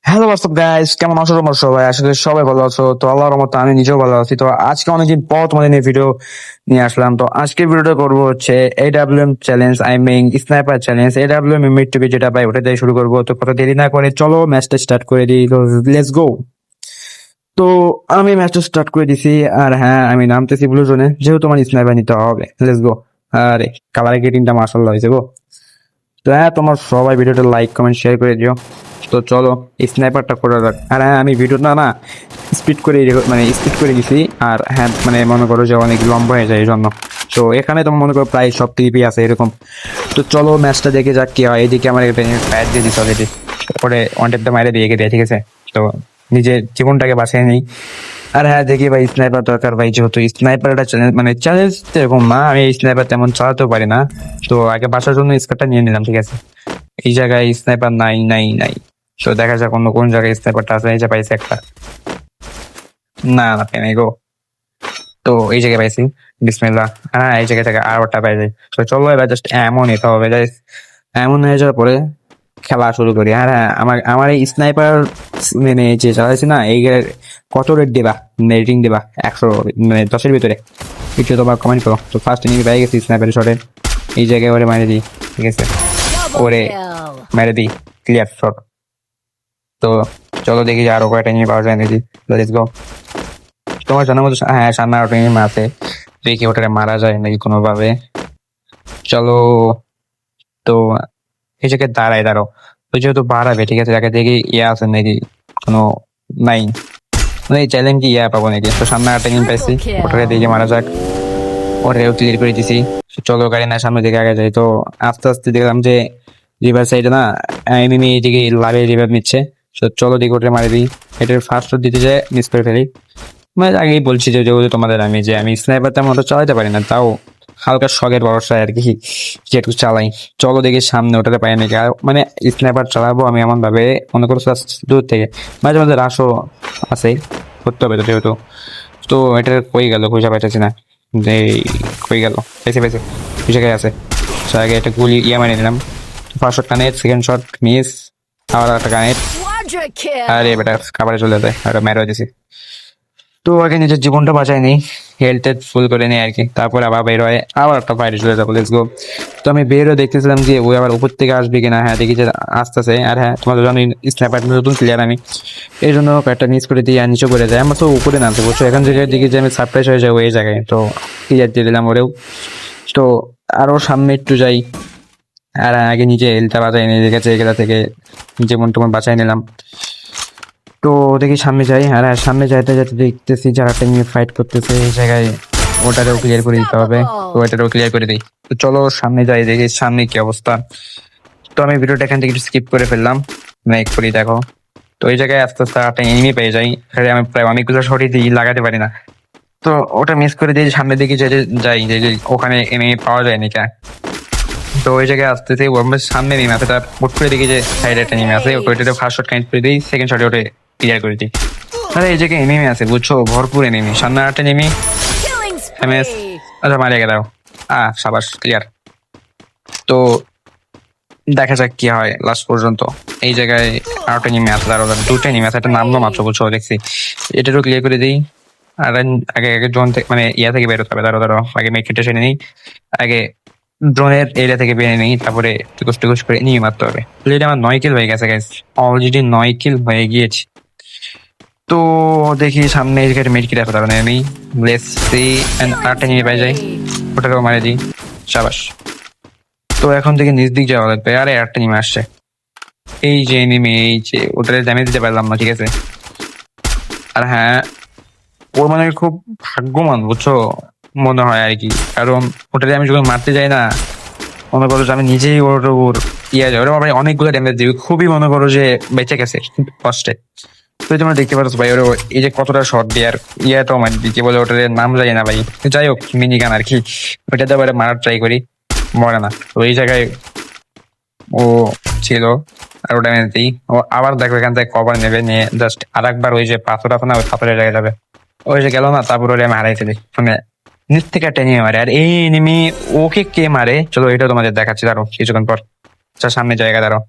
Hello WhatsApp guys, কেমন আছো তোমরা সবাই? আশা করি সবাই ভালো আছো। তো আল্লাহর রহমতে আমি নিজেও ভালো আছি। তো আজকে অনেকদিন পর তোমাদের নিয়ে ভিডিও নিয়ে আসলাম। তো আজকে ভিডিওটা করবো হচ্ছে AWM challenge, I mean sniper challenge. AWM ইমিড টিভি যেটা পাই ওটা দিয়ে শুরু করবো। তো কথা দেরি না করে চলো ম্যাচটা স্টার্ট করে দিই। তো লেটস গো। তো আমি ম্যাচটা স্টার্ট করে দিছি। আর হ্যাঁ, আমি নামতেছি ব্লু জোনে, যেহেতু আমার স্নাইপার নিতে হবে। Let's go. আরে কালার গেটিংটা মাশাআল্লাহ হয়েছে গো। তো হ্যাঁ, তোমার সবাই ভিডিওটা লাইক কমেন্ট শেয়ার করে দিও। তো চলো স্নাইপারটা করে রাখ। আর হ্যাঁ, আমি ভিডিওটা না স্পিড করে মানে স্পিড করে দিছি। আর হ্যাঁ, মানে মনে করো যে অনেক লম্বা হয়ে যায় এই জন্য। তো এখানে তোমার মনে করো প্রায় সব টিভি আছে এরকম। তো চলো ম্যাচটা দেখে যাক কি হয়। এদিকে আমার ফায়ার দিয়ে দিচ্ছে অলরেডি, পরে ওয়ান্টেডটা মাইরে দিয়ে দেয়, ঠিক আছে। তো নিজের জীবনটাকে বাঁচিয়ে নিই। আর হ্যাঁ, দেখি ভাই স্নাইপার দরকার ভাই, যেহেতু স্নাইপার একটা চ্যালেঞ্জ, মানে চ্যালেঞ্জ এরকম না, আমি স্নাইপার তেমন চালাতেও পারি না। তো আগে বাসার জন্য স্কারটা নিয়ে নিলাম, ঠিক আছে। এই জায়গায় স্নাইপার নাই নাই নাই। তো দেখা যাক অন্য কোন জায়গায় স্নাইপারটা আছে। এই যে পাইছি একটা। না না, পেয়ে নাই গো। তো এই জায়গায় পাইছি। বিসমিল্লাহ। হ্যাঁ, এই জায়গা থেকে আর একটা পাই যাই। তো চলো এবার জাস্ট এমন নিতে হবে। এমন হয়ে যাওয়ার পরে খেলা শুরু করি। আর হ্যাঁ, আমার আমার এই স্নাইপার মানে যে চালাইছি না, এই কত রেট দেবা, রেটিং দেবা 100, মানে 10-এর ভিতরে একটু তোমার কমেন্ট করো। তো ফার্স্ট ইনিংস পেয়ে গেছি স্নাইপারের শটে। এই জায়গায় ওরে মারে দিই, ঠিক আছে। Double ওরে kill. মেরে দিই, ক্লিয়ার শট। তো চলো দেখি যে আরো কয়টা নিয়ে পাওয়া যায় নাকি। Let's go. তোমার জানার মতো হ্যাঁ, সামনে আরো নিয়ে আছে। দেখি ওটারে মারা যায় নাকি কোনোভাবে। চলো। তো এই জায়গায় দাঁড়াও। তো যেহেতু বাড়াবে, ঠিক আছে, যাকে দেখি ইয়ে আছে নাকি কোনো নাই, মানে এই চ্যালেঞ্জ কি ইয়া পাবো নাকি। তো সামনে একটা গেম পাইছি, Triple ওটাকে kill. দেখে মারা যাক। ওটাও ক্লিয়ার করে দিছি। তো চলো গাড়ি না সামনে দিকে আগে যাই। তো আস্তে আস্তে দেখলাম যে রিভার সাইডে না এনিমি এদিকে লাভে রিভার নিচ্ছে। তো চলো দিকে ওটা মারি দিই। এটার ফার্স্ট দিতে যায় মিস করে ফেলি। মানে আগেই বলছি যে যেহেতু তোমাদের আমি স্নাইপার তেমন অত চালাতে পারি না, তাও হালকা শখের ভরসায় আর কি যেটুকু চালাই। চলো দেখি সামনে ওটাতে পাই নাকি। আর মানে স্নাইপার চালাবো আমি এমন ভাবে, মনে করো just দূর থেকে। মাঝে মাঝে রাশও আছে, করতে হবে তো যেহেতু। তো এটা কই গেল, খুঁজে পাইতেছি না যে কই গেল। পেয়েছে পেয়েছে, ওই জায়গায় আছে। তো আগে একটা গুলি মারি নিলাম। First shot connect, second shot miss, আবার একটা কানেক্ট। Quadra আরে kill. বেটা খাবারে চলে যায়, আর মেরে দিছি। তো আগে নিজের জীবনটা বাঁচাই নেই, হেলথ ফুল করে নেই আর কি। তারপরে আবার বের হয়, আবার একটা বাইরে চলে যাবো। Let's go. তো আমি বেরও দেখতেছিলাম যে ওই আবার উপর থেকে আসবে কিনা। হ্যাঁ, দেখি যে আসতেছে। আর হ্যাঁ, তোমাদের জানি স্ন্যাপার নতুন প্লেয়ার আমি, এই জন্য কয়েকটা মিস করে দিই আর নিচে করে যায়। আমরা তো উপরে নামতে বলছো, এখন জায়গায় দেখি যে আমি সারপ্রাইজ হয়ে যাবো এই জায়গায়। তো ক্লিয়ার দিয়ে দিলাম ওরেও। তো আরো সামনে একটু যাই। আর আগে নিজে হেলথটা বাঁচাই নিয়ে গেছে এগুলা থেকে, যেমন তোমার বাঁচাই নিলাম। তো দেখি সামনে যাই। আর হ্যাঁ, সামনে যাইতে যাইতে দেখতেছি যারা একটা নিয়ে ফাইট করতেছে এই জায়গায়, ওটারেও ক্লিয়ার করে দিতে হবে। তো Unstoppable. ওটারেও ক্লিয়ার করে দিই। তো চলো সামনে যাই, দেখি সামনে কি অবস্থা। তো আমি ভিডিওটা এখান থেকে একটু স্কিপ করে ফেললাম, মেক করি দেখো। তো এই জায়গায় আস্তে আস্তে একটা এনিমি পেয়ে যাই। আরে আমি প্রায় অনেকগুলো শটই দিই, লাগাতে পারি না। তো ওটা মিস করে দিয়ে সামনের দিকে যাই যে ওখানে এনিমি পাওয়া যায় নাকি। তো ওই জায়গায় আসতেছে ওর সামনে নেমে আছে, তার হুট করে দেখি যে সাইডে একটা নেমে আছে। ওইটাতে ফার্স্ট শট কানেক্ট করে দিই, সেকেন্ড শটে ওটা ক্লিয়ার করে দিই। আরে এই জায়গায় এনিমি আছে বুঝছো, ভরপুর এনিমি। সামনে একটা নেমি Killing এমএস। spree. আচ্ছা, মারিয়ে গেল। সাবাস, ক্লিয়ার। তো দেখা যাক কি হয় লাস্ট পর্যন্ত। এই জায়গায় আরেকটা নেমে আছে, তার দুটো নেমে আছে, একটা নামলো মাত্র বুঝছো, দেখছি। এটারও ক্লিয়ার করে দিই। আর আগে আগে জোন থেকে মানে ইয়া থেকে বেরোতে হবে। দাঁড়ো আগে মেকটা সেরে নিই। আগে ড্রোনের এরিয়া থেকে বেরিয়ে নিই, তারপরে টুকুস টুকুস করে নিয়ে মারতে হবে। অলরেডি আমার 9 কিল হয়ে গেছে গাইস, অলরেডি 9 কিল হয়ে গিয়েছে। তো দেখি সামনে এই জায়গায় মেড কি রাখা তারা আমি লেটস সি এন্ড Killing আরেকটা নিয়ে পাই যাই, spree. ওটাকেও মারে দিই। সাবাস। তো এখন থেকে নিচ দিক যাওয়া লাগবে। আরে একটা নেমে আসছে, এই যে নেমে, এই যে ওটারে ড্যামেজ দিতে পারলাম না, ঠিক আছে। আর হ্যাঁ, ওর মানে খুব ভাগ্যবান বুঝছো, মনে হয় আর কি। কারণ ওটারে আমি যখন মারতে যাই না, মনে করো যে আমি নিজেই ওর ইয়ে যায়, ওরা ভাই অনেকগুলো ড্যামেজ দিবে, খুবই মনে করো যে বেঁচে গেছে কষ্টে। তো এই তোমরা দেখতে পাচ্ছ ভাই ওরা এই যে কতটা শর্ট দিয়ে। আর ইয়াটাও মানে কি বলে ওটার নাম জানি না ভাই, যাই হোক মিনি গান আর কি। ওইটাতে আবার মারার ট্রাই করি, মরে না। তো এই জায়গায় ও ছিল, আর ওটা মেরে দিই। ও আবার দেখো এখান থেকে কভার নেবে, নিয়ে জাস্ট আর একবার ওই যে পাথর আছে না, ওই পাথরের জায়গায় যাবে। ওই যে গেল না, তারপর ওরে আমি হারাই ফেলি, মানে নিচ থেকে টেনে মারে। আর এই এনিমি ওকে কে মারে চলো এটা তোমাদের দেখাচ্ছি, দাঁড়ো কিছুক্ষণ পর। আচ্ছা, সামনে জায়গা দাঁড়ো।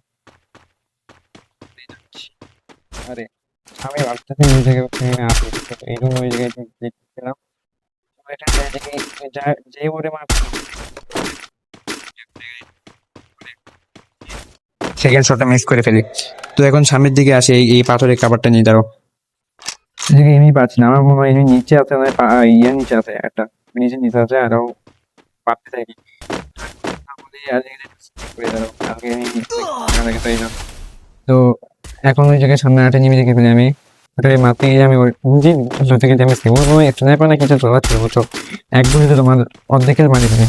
আরে আমি ভাবতেছি ওই জায়গায় আসি, এই জন্য ওই জায়গায় দেখছিলাম। এটা যে ওরে মারছিল সেকেন্ড শটটা মিস করে ফেলি। তো এখন সামনের দিকে আসে, এই পাথরের কাভারটা নিয়ে দাঁড়ো। এদিকে এমনি পাচ্ছি না, আমার মনে হয় এমনি নিচে আছে, মানে ইয়ে নিচে আছে একটা, নিচে আছে আরো পাততে থাকি। তাহলে আর এখানে করে দাঁড়াও, কালকে আমি এখানে তাই না। তো এখন ওই জায়গায় সামনে আটে নেমে দেখে ফেলি আমি, ওটাকে মারতে গিয়ে আমি নিজে থেকে ড্যামেজ খাই। কোনো স্নাইপার না কিছু চলাচ্ছিল বুঝছো, এক গুলিতে তোমার অর্ধেকের মারি ফেলে।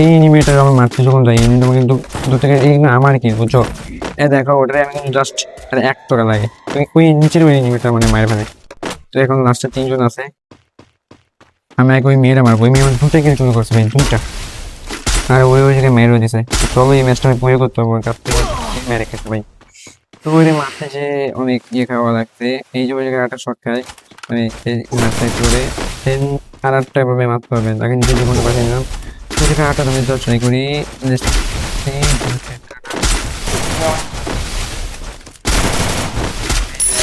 এই এনিমেটার আমার মারতে যখন যাই এমনি তোমার কিন্তু দূর থেকে এই না আমার কি বুঝছো, দেখো ওটাতে আমি কিন্তু জাস্ট এক টাকা লাগে, ওই নিচের ওই এনিমেটার মানে মায়ের ফেলে। তো এখন লাস্টে 3 জন আছে, আমি এক ওই মেয়েরা মারবো, ওই মেয়ে আমার 2টা কিল শুরু করছে ভাই, 2টা। আর ওই জায়গায় মেয়েরও দিছে। চলো এই ম্যাচটা আমি পুরো করতে পারবো, কাছ থেকে মেরে খেতে ভাই। তো ওই মাঠে যে অনেক ইয়ে খাওয়া লাগছে, এই যে ওই জায়গায় একটা শট খায়, মানে মাঠটা করে দেন আর একটা ভাবে মারতে পারবেন, তাকে নিজের জীবনটা বাঁচিয়ে নিলাম। তো সেখানে আটটা আমি দেওয়ার ট্রাই করি।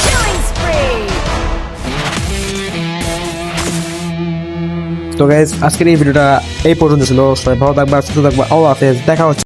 Killing spree! তো গাইজ আজকের এই ভিডিওটা এই পর্যন্ত ছিল। সবাই ভালো থাকবা, সুস্থ থাকবা, আল্লাহ হাফেজ, দেখা হচ্ছে।